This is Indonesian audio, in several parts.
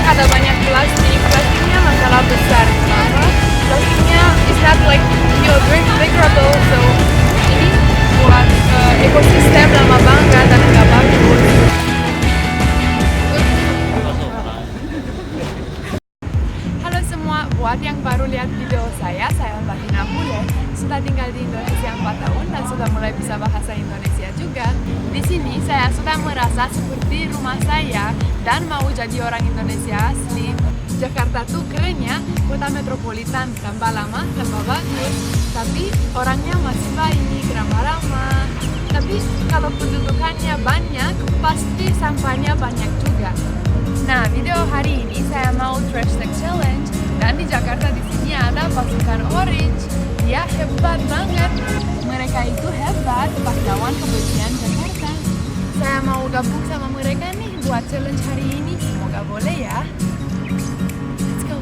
ada banyak plastiknya masalah besar. Kenapa? Plastiknya is not like biodegradable, so ini buat ekosistem lama banget dan nggak bagus. Halo semua, buat yang baru lihat video saya Mbak Tina Bule, sudah tinggal di Indonesia 4 tahun dan sudah mulai bisa bahasa Indonesia juga. Di sini saya sudah merasa seperti rumah saya dan mau jadi orang Indonesia asli. Jakarta tuh kerennya, kota metropolitan, tambah lama, tambah bagus. Tapi orangnya masih baik, ramah-ramah. Tapi kalau pendudukannya banyak, pasti sampahnya banyak juga. Nah, video hari ini saya mau trash tag challenge, dan di Jakarta di sini ada pasukan Orange. Dia hebat banget. Mereka itu hebat pahlawan kebersihan Jakarta. Saya mau gabung sama mereka nih buat challenge hari ini. Semoga boleh ya. Let's go.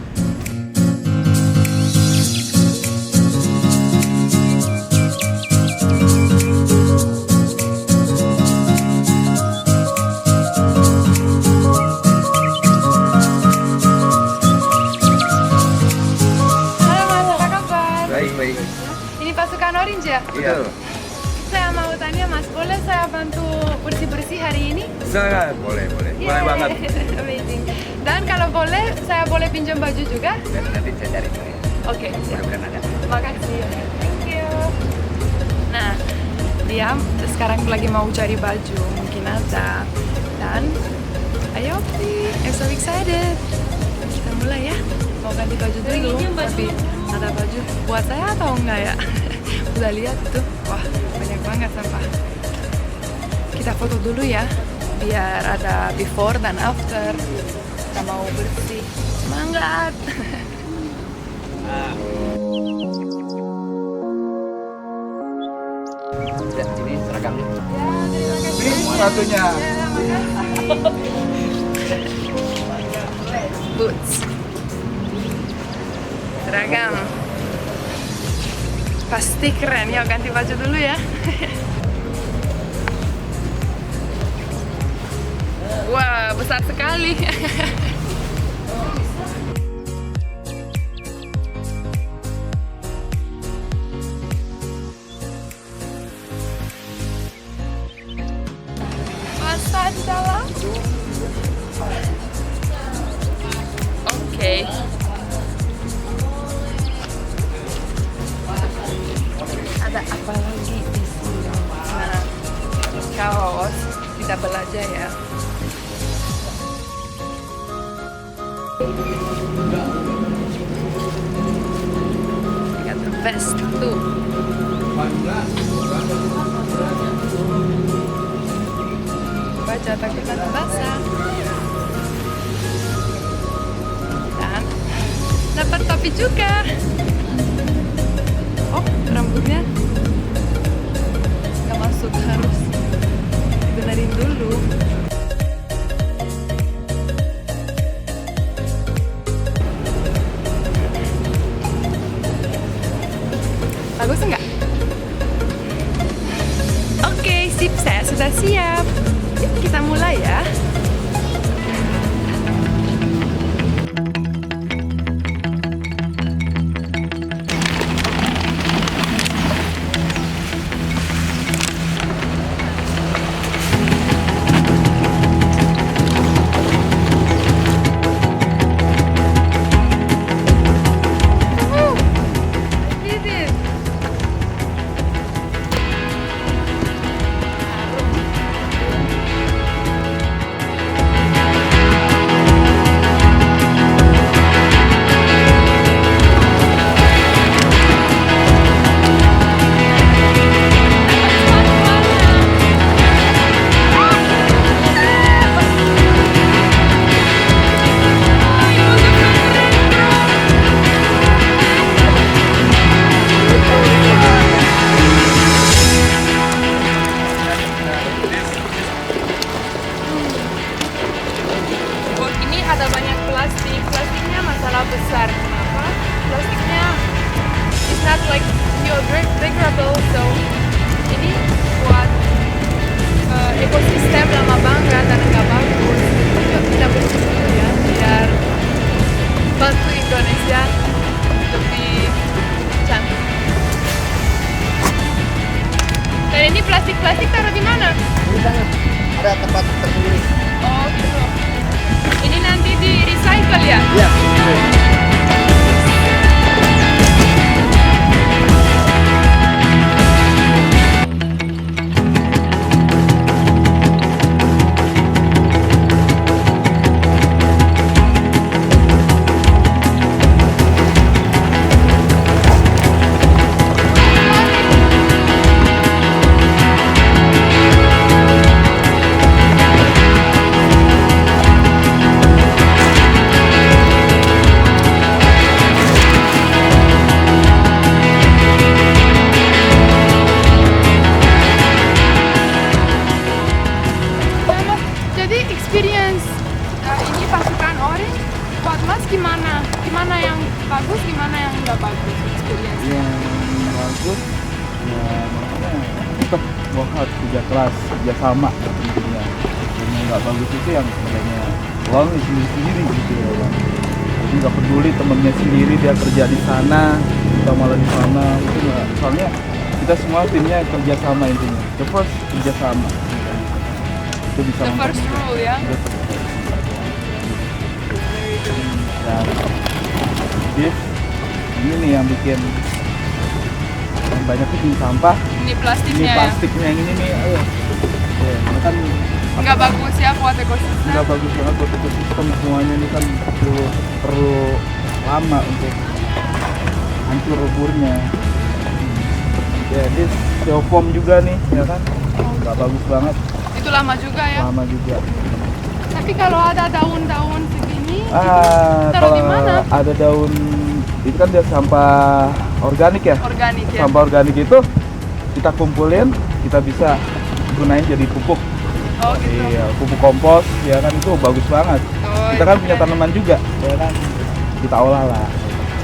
Pasukan Orange ya? Iya. Saya mau tanya Mas, boleh saya bantu bersih-bersih hari ini? Silakan, boleh. Boleh banget. Amazing. Dan kalau boleh, saya boleh pinjam baju juga? Nanti saya cari. Oke. Mudah-mudahan ada. Makasih. Thank you. Nah, dia sekarang lagi mau cari baju, mungkin ada. Dan, ayo, I'm so excited. Kita mulai ya. Mau ganti baju dulu, tapi ada baju buat saya atau enggak ya? Udah lihat tuh, wah banyak banget sampah. Kita foto dulu ya, biar ada before dan after. Kita mau bersih, semangat. Ya, ini seragamnya. Ya, terima kasih. Ini sepatunya. Ya, boots, seragam. Pasti keren ya, ganti baju dulu ya. Wah, besar sekali. Basah di dalam. Oke. Ada apa lagi di sini? Nah, kaos kita belajar ya. Got the vest tuh. Baca takut nanti basah. Dan dapat topi juga. Oh, rambutnya nggak masuk, harus benerin dulu. Bagus nggak? Oke, sip, saya sudah siap. Yuk kita mulai ya. Plastiknya masalah besar. Kenapa? Plastiknya is not like biodegradable, so ini buat ekosistem lama banget dan nggak bagus. Yuk kita bersih dulu ya, biar Mas gimana? Gimana yang bagus, gimana yang nggak bagus experience? Yang bagus ya makanya tetap workout kerja keras, kerja sama intinya. Dan yang nggak bagus itu yang sebenarnya uang sendiri gitu ya Bang. Jadi nggak peduli temennya sendiri dia kerja di sana, kita malah di sana itu nggak. Soalnya kita semua timnya kerja sama intinya. The first kerja sama. Itu bisa The first mempermudah. rule ya. Dan ini nih yang bikin banyak bikin sampah. Ini Ini plastiknya ya. plastiknya yang ini nih, ayo. Ya, ini kan Nggak bagus ya buat ekosistem. nggak bagus banget buat ekosistem semuanya ini kan perlu lama untuk hancur leburnya. Ya, ini styrofoam juga nih, ya kan? Nggak bagus banget, Itu lama juga ya. lama juga. Tapi kalau ada daun-daun segini, Ah, taruh di kalau mana? ada daun itu kan dia sampah organik ya. Organik ya. Sampah organik itu kita kumpulin, kita bisa gunain jadi pupuk. Oh gitu. Iya, pupuk kompos, ya kan itu bagus banget. Oh, Kita kan iya. punya tanaman juga, ya kan. Kita olah lah.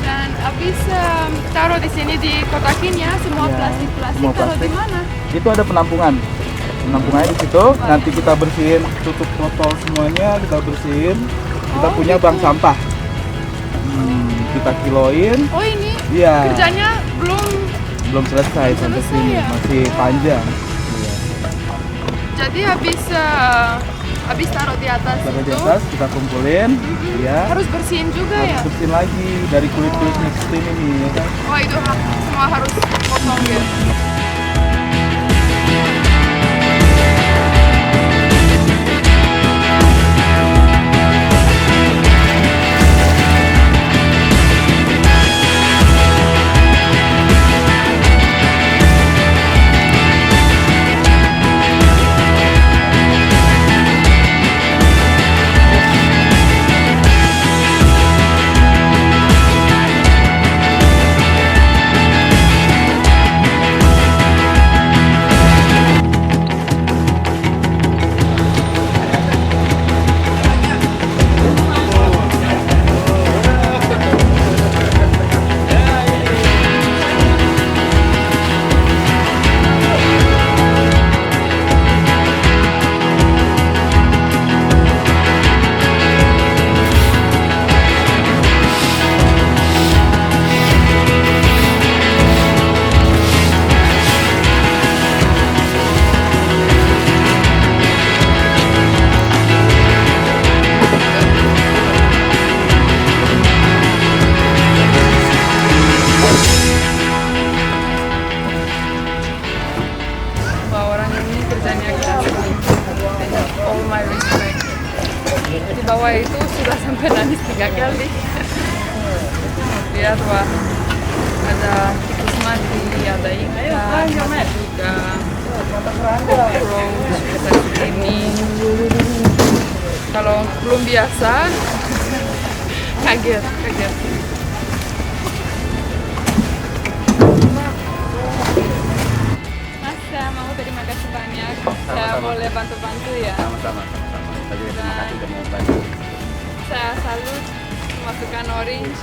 Dan habis taruh di sini dikotakin ya semua Iya, plastik-plastik. semua Taruh di plastik. mana? Itu ada penampungan. Penampungannya di situ. Nanti kita bersihin, tutup botol semuanya, kita bersihin. Kita Oh, punya gitu. bank sampah. Kita kiloin. Oh ini Iya. kerjanya Belum selesai sampai selesai sini, ya? masih panjang. Iya. jadi habis taruh di atas Taruh di itu atas, kita kumpulin, ya. harus bersihin juga ya. Harus bersihin lagi dari kulit-kulit mixed ini, ya kan. Oh itu semua harus potong ya. Wah orang ini kerjanya keras. All my respect. Di bawah itu sudah sampai nangis 3 kali. Lihat wah, ada tikus mati, ada ikan, ada juga roach seperti ini. Kalau belum biasa, kaget. Mas, saya mau terima kasih banyak. Saya boleh bantu-bantu ya. Sama-sama. Tadi terima kasih udah mau bantu. Saya salut pemasukan Orange.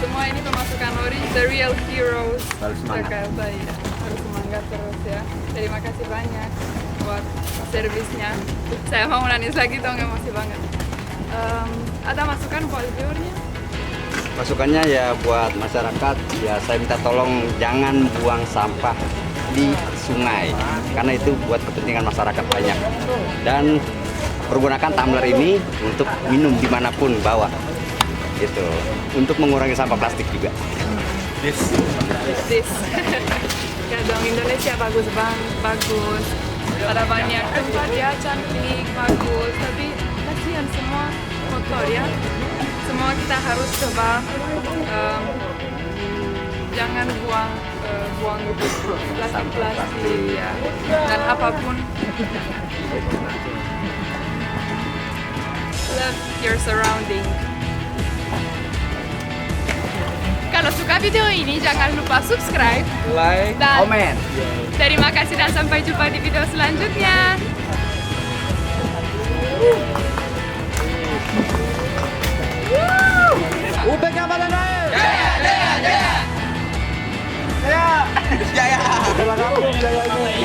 Semua ini pemasukan Orange, the real heroes. Harus semangat. Jakarta ya. Harus semangat terus ya. Terima kasih banyak buat servisnya. Saya mau nangis lagi dong, emosi banget. Ada masukan buat viewernya? Masukannya ya buat masyarakat, ya saya minta tolong jangan buang sampah di sungai karena itu buat kepentingan masyarakat banyak, dan pergunakan tumbler ini untuk minum dimanapun bawa itu untuk mengurangi sampah plastik juga. This. Kadang Indonesia bagus banget, bagus. Ada banyak tempat ya, cantik, bagus. Tapi kasihan semua kotor ya. Semua kita harus coba jangan buang plastik ya, dan apapun. Love your surrounding. Kalau suka video ini jangan lupa subscribe, Like, dan Komen. terima kasih dan sampai jumpa di video selanjutnya. Jabatan Baik. Jaya. Jaya. Jaya kampung jaya ini.